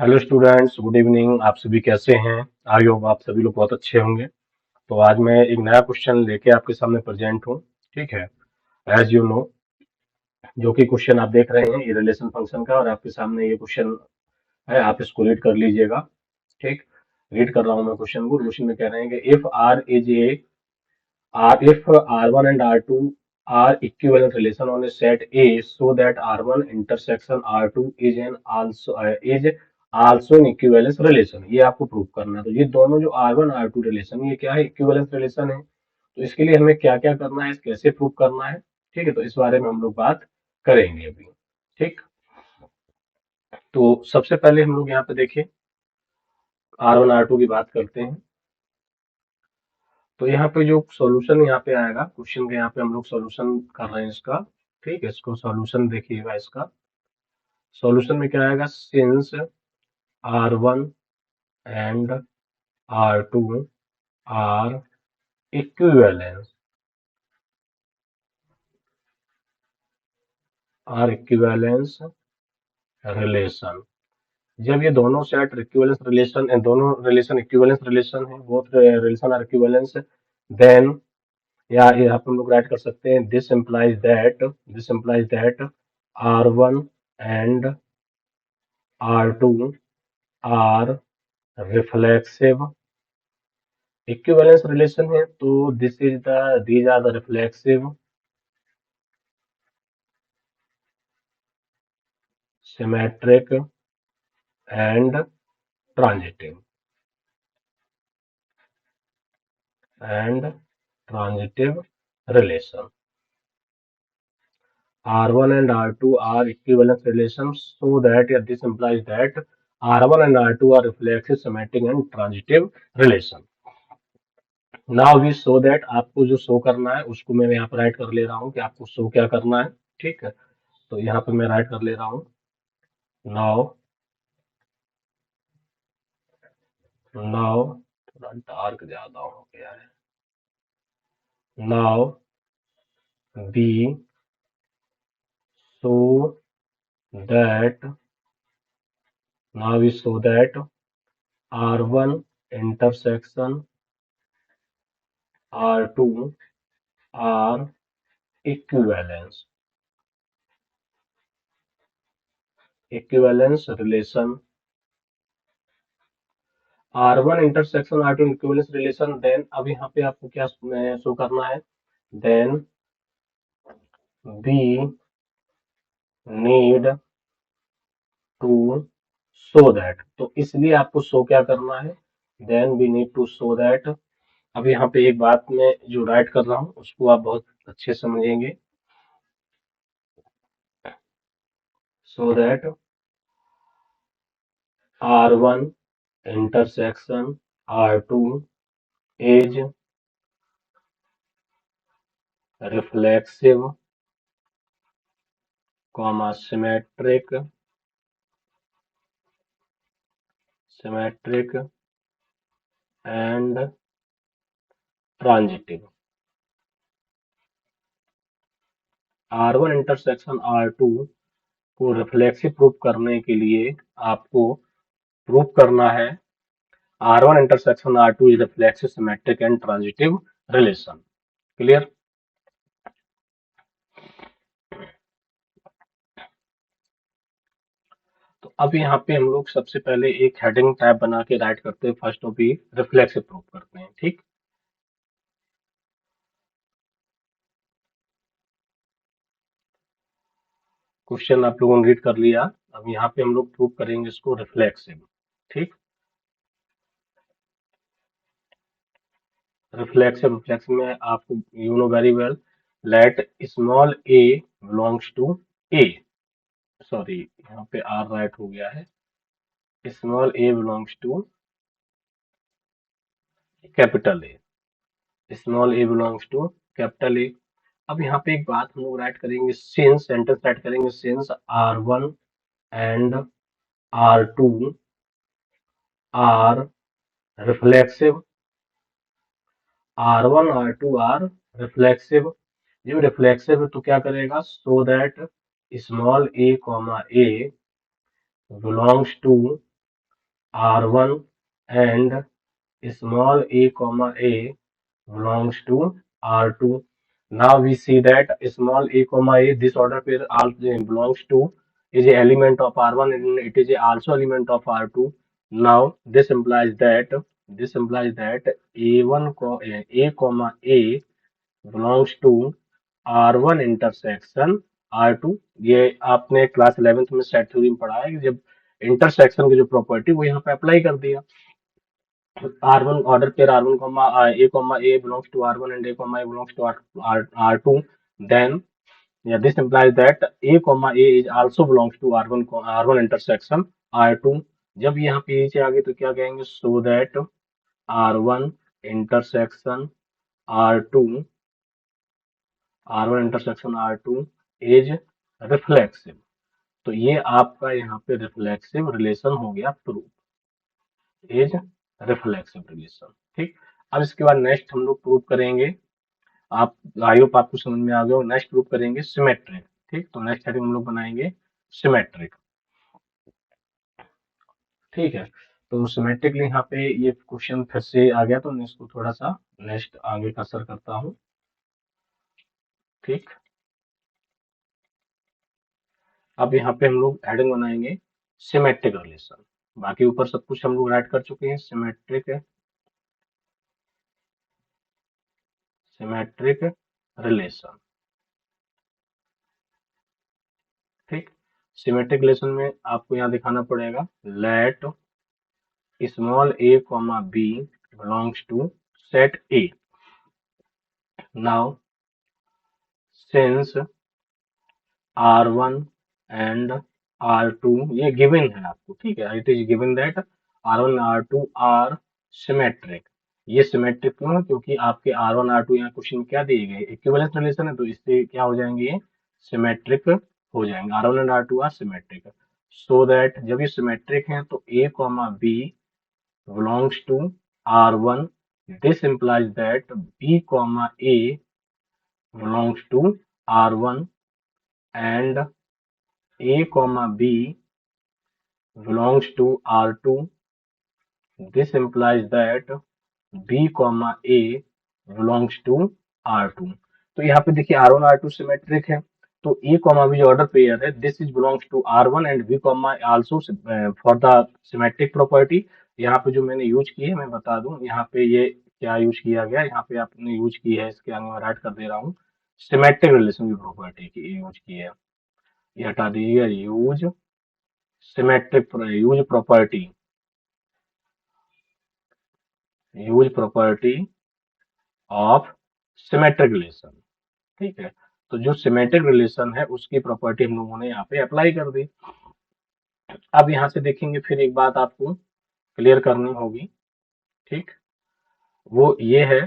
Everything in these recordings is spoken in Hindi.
Hello students, good evening. आप सभी कैसे हैं? आई होप आप सभी लोग बहुत अच्छे होंगे। तो आज मैं एक नया क्वेश्चन लेके आपके सामने प्रेजेंट हूँ। ठीक है। एज यू नो, जो कि क्वेश्चन आप देख रहे हैं ये रिलेशन फंक्शन का, और आपके सामने ये क्वेश्चन है, आप इसको रीड कर लीजिएगा। ठीक। रीड कर रहा हूँ मैं क्वेश्चन को। क्वेश्चन में कह रहे हैं कि if R is a R if R1 and R2 are equivalent relation on a set A, so that R1 intersection R2 is also an equivalence relation। ये आपको प्रूव करना है। तो ये दोनों जो R1 R2 रिलेशन, ये क्या है? इक्विवेलेंस रिलेशन है। तो इसके लिए हमें क्या क्या करना है, कैसे प्रूव करना है? ठीक है, तो इस बारे में हम लोग बात करेंगे अभी। ठीक। तो सबसे पहले हम लोग यहाँ पे देखिए, R1 R2 की बात करते हैं। तो यहाँ पे जो सॉल्यूशन यहाँ पे आएगा क्वेश्चन के, यहाँ पे हम लोग सॉल्यूशन कर रहे हैं इसका। ठीक है, इसको सॉल्यूशन देखिएगा। इसका सॉल्यूशन में क्या आएगा? Since R1 and R2 are equivalence relation. जब ये दोनों सेट इक्विवेलेंस रिलेशन, दोनों रिलेशन इक्विवेलेंस रिलेशन है, both relation are equivalence, then या यहाँ पे हम लोग राइट कर सकते हैं, this implies that R1 and R2 are reflexive. Equivalence relation है, तो these are the reflexive, symmetric and transitive relation. R1 and R2 are equivalence relations, so that this implies that R1 and R2 are reflexive, symmetric and transitive relation। Now we show that, आपको जो शो करना है उसको मैं यहाँ पर राइट कर ले रहा हूँ कि आपको शो क्या करना है। ठीक है, तो यहाँ पे मैं राइट कर ले रहा हूँ। नाउ नाउ थोड़ा डार्क ज्यादा हो गया है। Now we show that now we show that R1 intersection R2 are equivalence relation। R1 intersection R2 equivalence relation, then अब यहाँ पे आपको क्या शो करना है? Then we need to show that, तो इसलिए आपको शो क्या करना है? Then we need to show that। अब यहाँ पे एक बात मैं जो राइट कर रहा हूँ उसको आप बहुत अच्छे से समझेंगे। So that R1 intersection R2 is reflexive, symmetric and transitive। R1 intersection R2 को रिफ्लेक्सिव प्रूफ करने के लिए आपको प्रूफ करना है R1 intersection R2 is reflexive, symmetric and transitive relation. Clear? तो अब यहाँ पे हम लोग सबसे पहले एक हेडिंग टैब बना के राइट करते हैं। फर्स्ट टॉपिक रिफ्लेक्सिव प्रूफ करते हैं। ठीक। क्वेश्चन आप लोगों ने रीड कर लिया। अब यहाँ पे हम लोग प्रूफ करेंगे इसको रिफ्लेक्सिव। ठीक। रिफ्लेक्सिव में आपको you know very well, let small A belongs to A, sorry यहाँ पे आर राइट हो गया है, small A belongs to capital A, small A belongs to capital A. अब यहाँ पे एक बात हम लोग राइट करेंगे, सिंस सेंटेंस राइट करेंगे, since R1 and R2 are reflexive, R1 R2 are reflexive. जब रिफ्लेक्सिव है तो क्या करेगा? So that small A comma A belongs to R1 and small a belongs to R2. Now we see that small a, this order pair belongs to is a element of R1 and it is also element of R2. Now this implies that A1 a, belongs to R1 intersection R2। ये आपने क्लास 11th में सेट थ्योरी में पढ़ा है कि जब इंटरसेक्शन की जो प्रॉपर्टी वो यहाँ पे अप्लाई कर दिया। R1 order pair R1 a belongs to R1 and a belongs to R2, then yeah, this implies that a is also belongs to R1 intersection R2। जब यहाँ पे नीचे आ गए तो क्या कहेंगे, so that R1 intersection R2 R1 intersection R2 is reflexive। तो ये आपका यहाँ पे रिफ्लेक्सिव रिलेशन हो गया प्रूफ, इज रिफ्लेक्सिव रिलेशन। ठीक, अब इसके बाद नेक्स्ट हम लोग प्रूव करेंगे, आप आई होप आपको समझ में आ गया हो। नेक्स्ट प्रूव करेंगे सिमेट्रिक। ठीक, तो नेक्स्ट हेडिंग हम लोग बनाएंगे सिमेट्रिक। ठीक है, तो सिमेट्रिकली यहाँ पे ये क्वेश्चन फिर से आ गया, तो मैं इसको थोड़ा सा नेक्स्ट आगे का असर करता हूँ। ठीक, अब यहाँ पे हम लोग हेडिंग बनाएंगे सिमेट्रिक रिलेशन। बाकी ऊपर सब कुछ हम लोग राइट कर चुके हैं। Symmetric relation. ठीक, सिमेट्रिक रिलेशन में आपको यहाँ दिखाना पड़ेगा late small b belongs to set A। Now since R1 and R2 ये गिवन है आपको, ठीक है, it is given that R1 R2 are symmetric. ये सिमेट्रिक क्यों है, क्योंकि आपके R1 R2 यहाँ क्वेश्चन में क्या दिए गए, इक्विवेलेंस रिलेशन है, तो इससे क्या हो जाएंगे, ये सिमेट्रिक हो जाएंगे। R1 and R2 are symmetric, so that जब ये सिमेट्रिक है तो A, B belongs to R1। This implies that B, A belongs to R1 and A, B belongs to R2। This implies that B, A belongs to R2। तो यहाँ पे देखिए R1 R2 सिमेट्रिक है, तो A, B जो ऑर्डर पेयर है, this is belongs to R1 and B, also for the symmetric property. यहाँ पे जो मैंने यूज की है मैं बता दूं, यहाँ पे ये क्या यूज किया गया, यहाँ पे आपने यूज की है, इसके आगे मैं राइट कर दे रहा हूँ, सिमेट्रिक रिलेशन की प्रॉपर्टी की यूज की है। ये हटा दीजिएगा, use symmetric use property of symmetric relation. ठीक है, तो जो सिमेट्रिक रिलेशन है उसकी प्रॉपर्टी हम लोगों ने यहाँ पे अप्लाई कर दी। अब यहाँ से देखेंगे, फिर एक बात आपको क्लियर करनी होगी। ठीक, वो ये है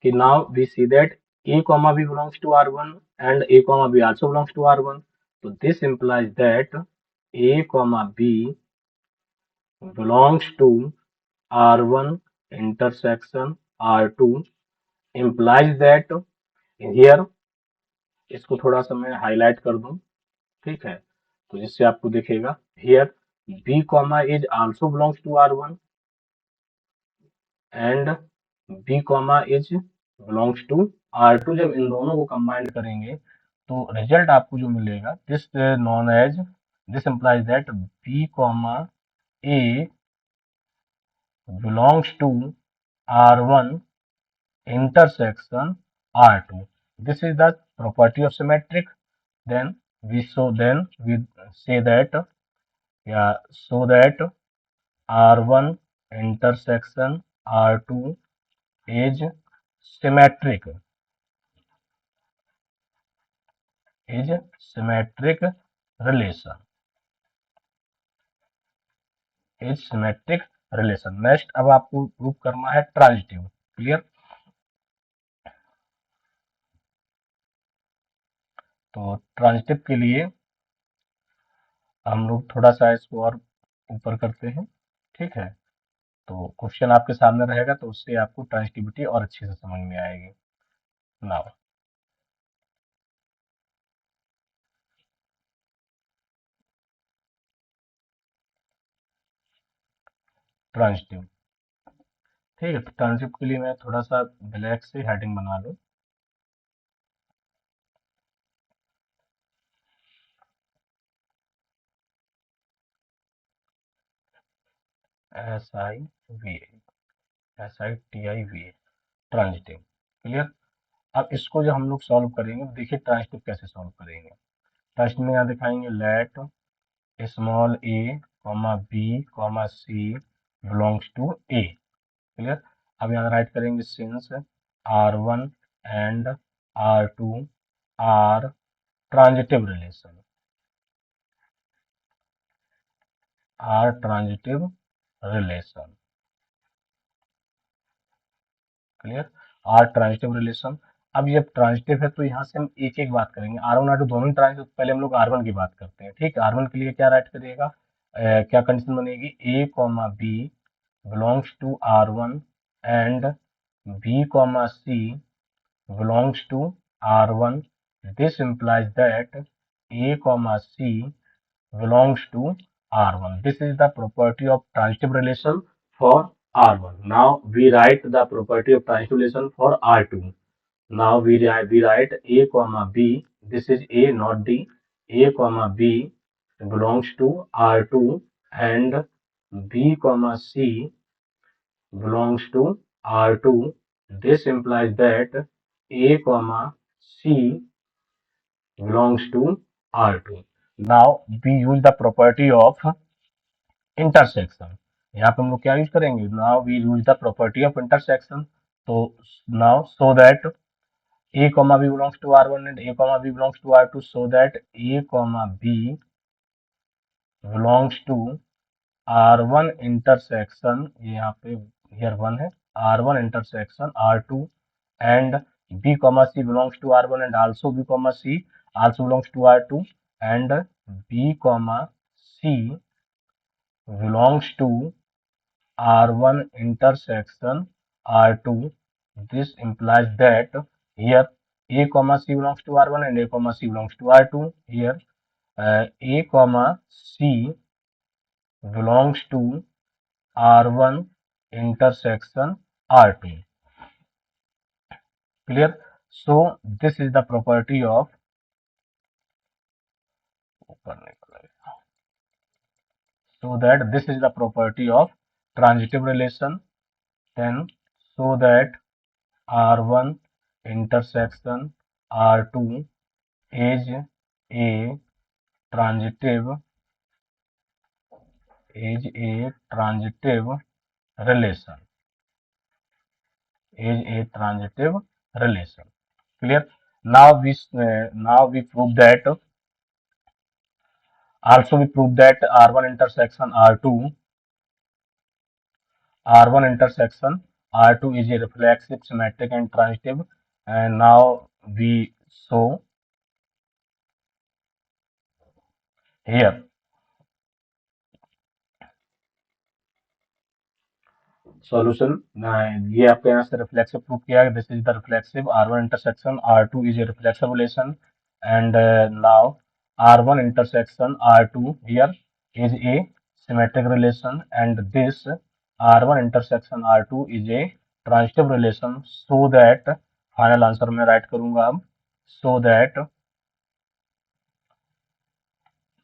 कि now we see that A, B belongs to R1 and A, B also belongs to R1। तो this implies that A, B belongs to R1 intersection R2 implies that here, इसको थोड़ा सा मैं हाईलाइट कर दूं, ठीक है, तो जिससे आपको दिखेगा here B, is also belongs to R1 and B, is belongs to R2। जब इन दोनों को कंबाइंड करेंगे तो रिजल्ट आपको जो मिलेगा, this implies that B, A belongs to R1 intersection R2। This is the property of symmetric। Then we say that, yeah, so that R1 intersection R2 is symmetric, is symmetric relation, is symmetric relation। Next अब आपको प्रूव करना है ट्रांजिटिव। क्लियर, तो ट्रांजिटिव के लिए हम लोग थोड़ा सा इसको और ऊपर करते हैं। ठीक है, तो क्वेश्चन आपके सामने रहेगा तो उससे आपको ट्रांजिटिविटी और अच्छे से समझ में आएगी। Now transitive. ठीक है, तो ट्रांजिटिव के लिए मैं थोड़ा सा ब्लैक से हेडिंग बना लूं। SIVA transitive. क्लियर। अब इसको जो हम लोग सॉल्व करेंगे, देखिए ट्रांजिटिव कैसे सॉल्व करेंगे। ट्रांजिटिव में यहाँ दिखाएंगे let small a comma b comma c belongs to a। Clear. अब यहाँ राइट करेंगे since R1 and R2 are transitive relation, are transitive relation. Clear. Are transitive relation. अब ये ट्रांजिटिव है तो यहाँ से हम एक एक बात करेंगे। R1 R2 दोनों ट्रांजिटिव, पहले हम लोग R1 की बात करते हैं। ठीक है, R1 के लिए क्या राइट करिएगा, क्या कंडीशन बनेगी, a comma b belongs to R1 and b comma c belongs to R1. This implies that a comma c belongs to R1. This is the property of transitive relation for R1. Now we write the property of transitive relation for R2. Now we write a comma b. This is a, not d. A comma b belongs to R2 and b comma c belongs to R2. This implies that A comma C belongs to R2. Now we use the property of intersection. यहाँ पे हम लोग क्या यूज करेंगे, now we use the property of intersection. तो now so that A comma B belongs to R1 and A comma B belongs to R2, so that A comma B belongs to R1 intersection, ये यहाँ पे here 1 है, R1 intersection R2 and B comma C belongs to R1 and also B comma C also belongs to R2 and B comma C belongs to R1 intersection R2. This implies that here A comma C belongs to R1 and A comma C belongs to R2. Here A comma C belongs to R1 intersection R2. Clear? So this is the property of transitive relation. Then so that R1 intersection R2 is a transitive relation. Clear. Now we prove that R1 intersection R2 is a reflexive, symmetric and transitive. And now we show here. Solution, ये आपके यहाँ से रिफ्लेक्सिव प्रूफ किया है, this is the reflexive R1 intersection R2 is a reflexive relation and now R1 intersection R2 here is a symmetric relation and this R1 intersection R2 is a transitive relation, so that final answer में राइट करूंगा अब, so that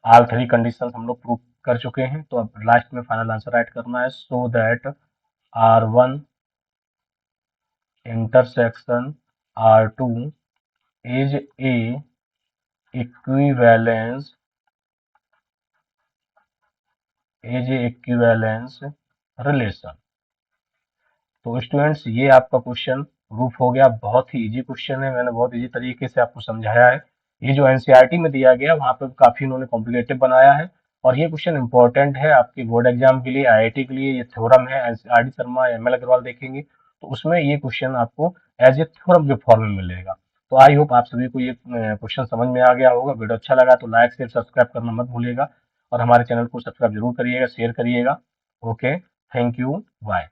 all three condition हम लोग प्रूव कर चुके हैं, तो अब लास्ट में फाइनल आंसर राइट करना है, so that R1 intersection R2 is a equivalence relation. तो स्टूडेंट्स ये आपका क्वेश्चन प्रूफ हो गया, बहुत ही इजी क्वेश्चन है, मैंने बहुत इजी तरीके से आपको समझाया है। ये जो एनसीईआरटी में दिया गया वहां पे काफी उन्होंने कॉम्प्लिकेटेड बनाया है और ये क्वेश्चन इंपॉर्टेंट है आपके बोर्ड एग्जाम के लिए, आईआईटी के लिए। ये थ्योरम है, एनसीईआरटी शर्मा एमएल अग्रवाल देखेंगे तो उसमें ये क्वेश्चन आपको एज ए थ्योरम के फॉर्म में मिलेगा। तो आई होप आप सभी को ये क्वेश्चन समझ में आ गया होगा। वीडियो अच्छा लगा तो लाइक शेयर सब्सक्राइब करना मत भूलिएगा और हमारे चैनल को सब्सक्राइब जरूर करिएगा, शेयर करिएगा। Okay, thank you, bye.